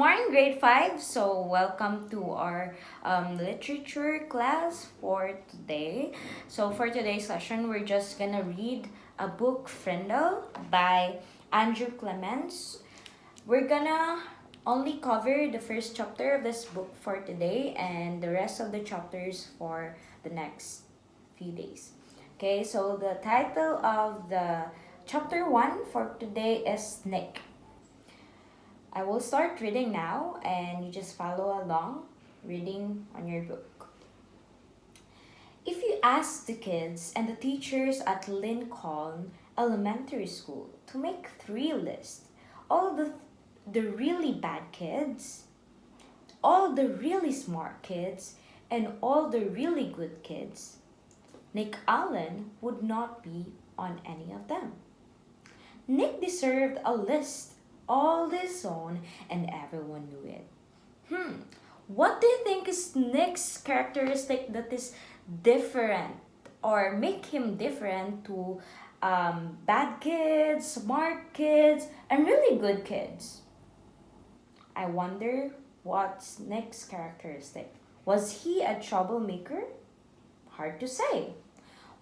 morning, grade 5. So, welcome to our literature class for today. So, for today's session, we're just gonna read a book, Frindle, by Andrew Clements. We're gonna only cover the first chapter of this book for today and the rest of the chapters for the next few days. Okay, so the title of the chapter 1 for today is Nick. I will start reading now and you just follow along reading on your book. If you ask the kids and the teachers at Lincoln Elementary School to make 3 lists, all the really bad kids, all the really smart kids, and all the really good kids, Nick Allen would not be on any of them. Nick deserved a list all his own, and everyone knew it. What do you think is Nick's characteristic that is different or make him different to bad kids, smart kids, and really good kids? I wonder what's Nick's characteristic. Was he a troublemaker? Hard to say.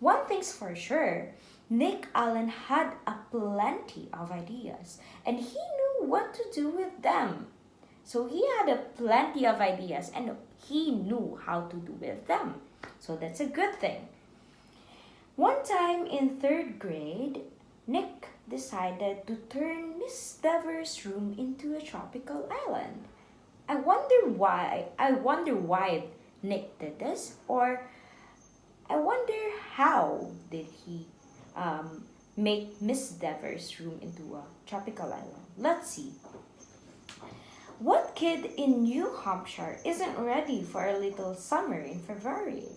One thing's for sure, Nick Allen had a plenty of ideas and he knew what to do with them. So he had a plenty of ideas and he knew how to do with them. So that's a good thing. One time in 3rd grade, Nick decided to turn Miss Dever's room into a tropical island. I wonder why Nick did this, or I wonder how did he make Miss Dever's room into a tropical island. Let's see. What kid in New Hampshire isn't ready for a little summer in February?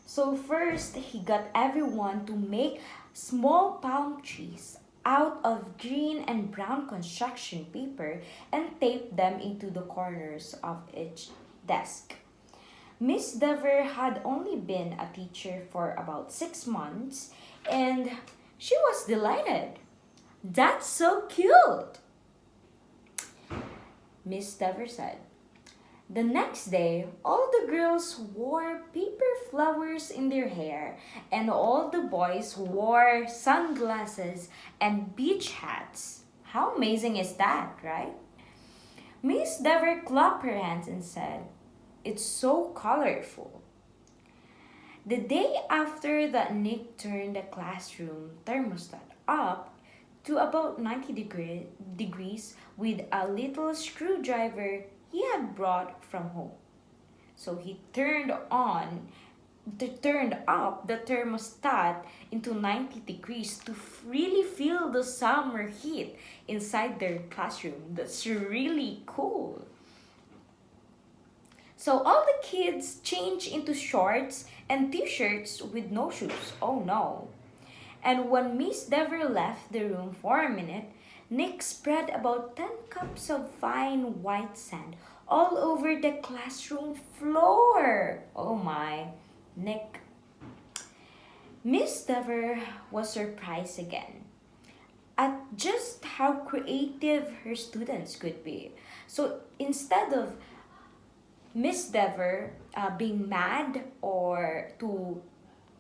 So first, he got everyone to make small palm trees out of green and brown construction paper and tape them into the corners of each desk. Miss Dever had only been a teacher for about 6 months and she was delighted. "That's so cute," Miss Dever said. The next day, all the girls wore paper flowers in their hair and all the boys wore sunglasses and beach hats. How amazing is that, right? Miss Dever clapped her hands and said, "It's so colorful." The day after that, Nick turned the classroom thermostat up to about 90 degrees with a little screwdriver he had brought from home. So he turned up the thermostat into 90 degrees to really feel the summer heat inside their classroom. That's really cool. So all the kids changed into shorts and t-shirts with no shoes. Oh no. And when Miss Dever left the room for a minute, Nick spread about 10 cups of fine white sand all over the classroom floor. Oh my, Nick. Miss Dever was surprised again at just how creative her students could be. So instead of Miss Dever being mad or to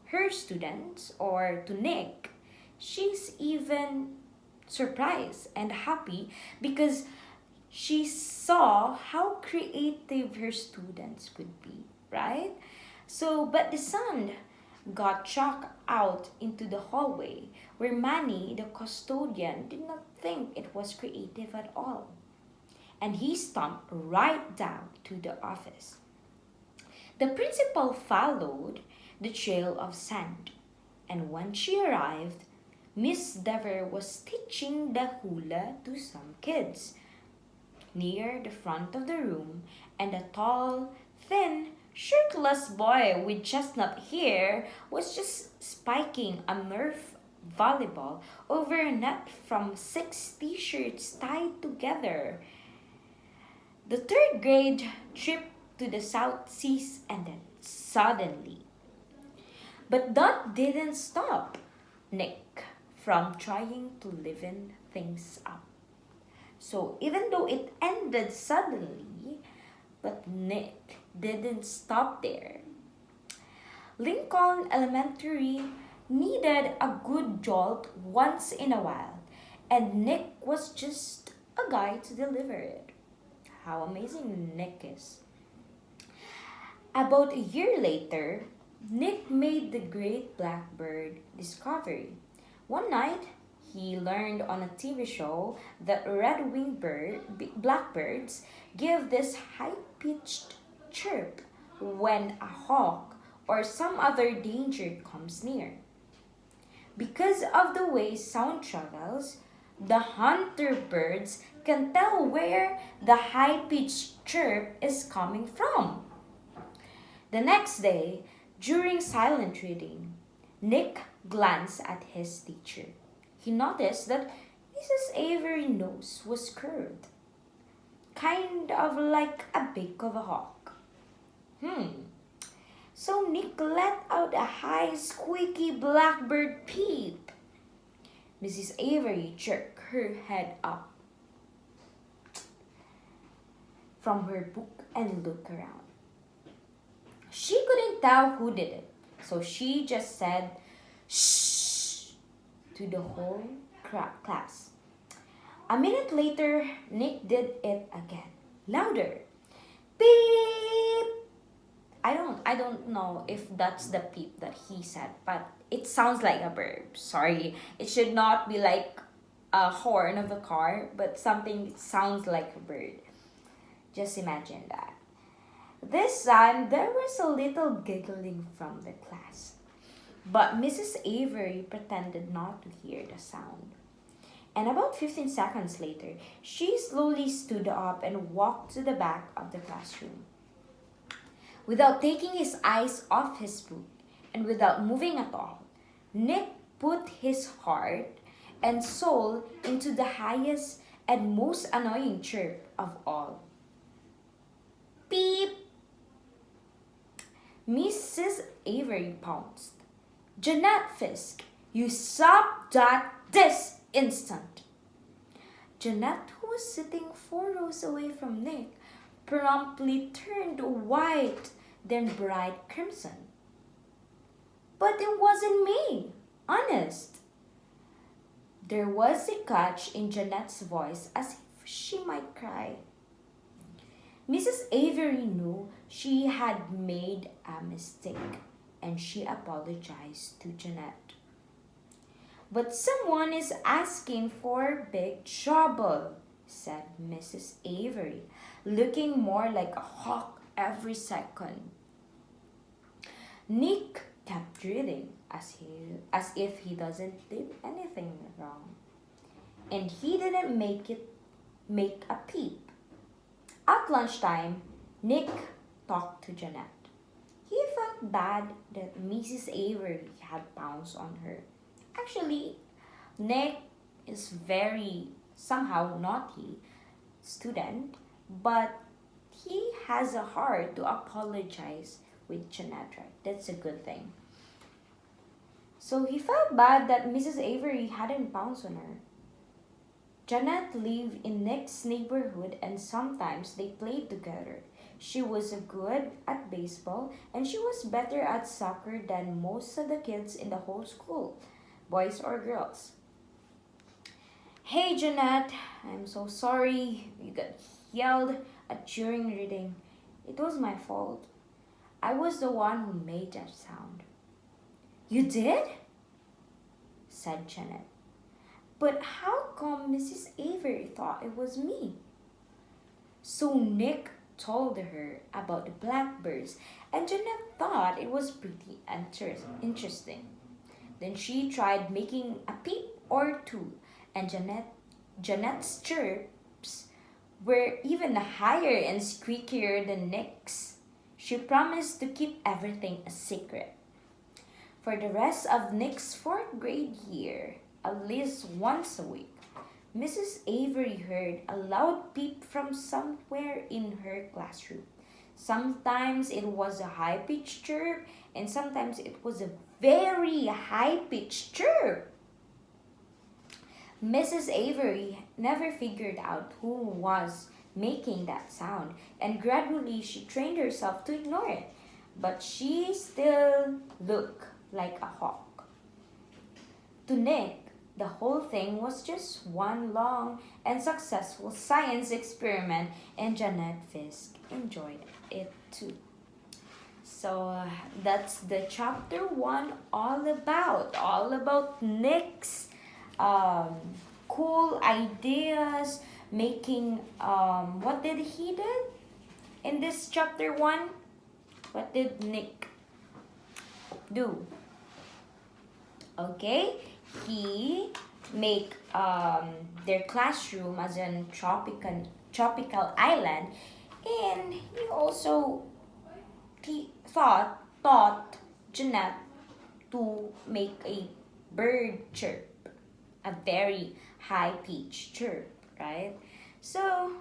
her students or to Nick, she's even surprised and happy because she saw how creative her students could be, right? So, but the sun got chucked out into the hallway where Manny, the custodian, did not think it was creative at all. And he stomped right down to the office. The principal followed the trail of sand, and when she arrived, Miss Dever was teaching the hula to some kids. Near the front of the room, and a tall, thin, shirtless boy with chestnut hair was just spiking a Nerf volleyball over a net from 6 t-shirts tied together. The 3rd grade trip to the South Seas ended suddenly. But that didn't stop Nick from trying to liven things up. So even though it ended suddenly, but Nick didn't stop there. Lincoln Elementary needed a good jolt once in a while, and Nick was just a guy to deliver it. How amazing Nick is. About a year later, Nick made the great blackbird discovery. One night, he learned on a TV show that red-winged blackbirds give this high-pitched chirp when a hawk or some other danger comes near. Because of the way sound travels, the hunter birds can tell where the high-pitched chirp is coming from. The next day, during silent reading, Nick glanced at his teacher. He noticed that Mrs. Avery's nose was curved, kind of like a beak of a hawk. Hmm. So Nick let out a high, squeaky blackbird peep. Mrs. Avery jerked her head up from her book and looked around. She couldn't tell who did it, so she just said, "Shh," to the whole class. A minute later, Nick did it again, louder. Beep! I don't know if that's the peep that he said, but it sounds like a bird. Sorry. It should not be like a horn of a car, but something sounds like a bird. Just imagine that. This time, there was a little giggling from the class. But Mrs. Avery pretended not to hear the sound. And about 15 seconds later, she slowly stood up and walked to the back of the classroom. Without taking his eyes off his book and without moving at all, Nick put his heart and soul into the highest and most annoying chirp of all. Beep! Mrs. Avery pounced. "Jeanette Fisk, you stop that this instant!" Jeanette, who was sitting 4 rows away from Nick, promptly turned white, then bright crimson. "But it wasn't me, honest." There was a catch in Jeanette's voice as if she might cry. Mrs. Avery knew she had made a mistake and she apologized to Jeanette. "But someone is asking for big trouble," said Mrs. Avery, looking more like a hawk every second. Nick kept reading as if he doesn't did anything wrong. And he didn't make a peep. At lunchtime, Nick talked to Jeanette. He felt bad that Mrs. Avery had pounced on her. Actually, Nick is very somehow naughty student, but he has a heart to apologize with Jeanette, right? That's a good thing. So he felt bad that Mrs. Avery hadn't pounced on her. Jeanette lived in Nick's neighborhood and sometimes they played together. She was good at baseball and she was better at soccer than most of the kids in the whole school, boys or girls. "Hey Jeanette, I'm so sorry you got yelled at during reading. It was my fault. I was the one who made that sound." "You did?" said Jeanette. "But how come Mrs. Avery thought it was me?" So Nick told her about the blackbirds and Jeanette thought it was pretty interesting. Then she tried making a peep or two and Jeanette's chirps were even higher and squeakier than Nick's. She promised to keep everything a secret. For the rest of Nick's fourth grade year, at least once a week, Mrs. Avery heard a loud peep from somewhere in her classroom. Sometimes it was a high-pitched chirp, and sometimes it was a very high-pitched chirp. Mrs. Avery never figured out who was making that sound, and gradually she trained herself to ignore it. But she still looked like a hawk. To Nick, the whole thing was just one long and successful science experiment, and Jeanette Fisk enjoyed it too. So that's the chapter one all about Nick's um, cool ideas, making what did he did in this chapter one? What did Nick do? Okay, he make their classroom as a tropical island, and he also taught Jeanette to make a bird chirp, a very high pitched chirp, right? So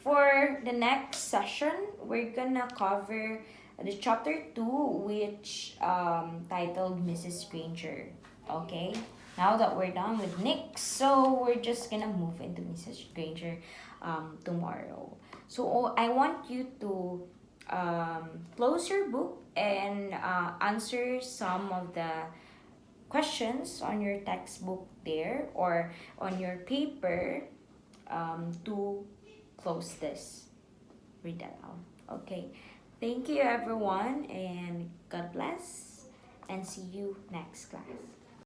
for the next session, we're gonna cover the chapter 2, which titled Mrs. Granger. Okay, now that we're done with Nick, so we're just gonna move into Mrs. Granger tomorrow. So I want you to close your book and answer some of the questions on your textbook there or on your paper to close this. Read that out. Okay. Thank you, everyone, and God bless, and see you next class.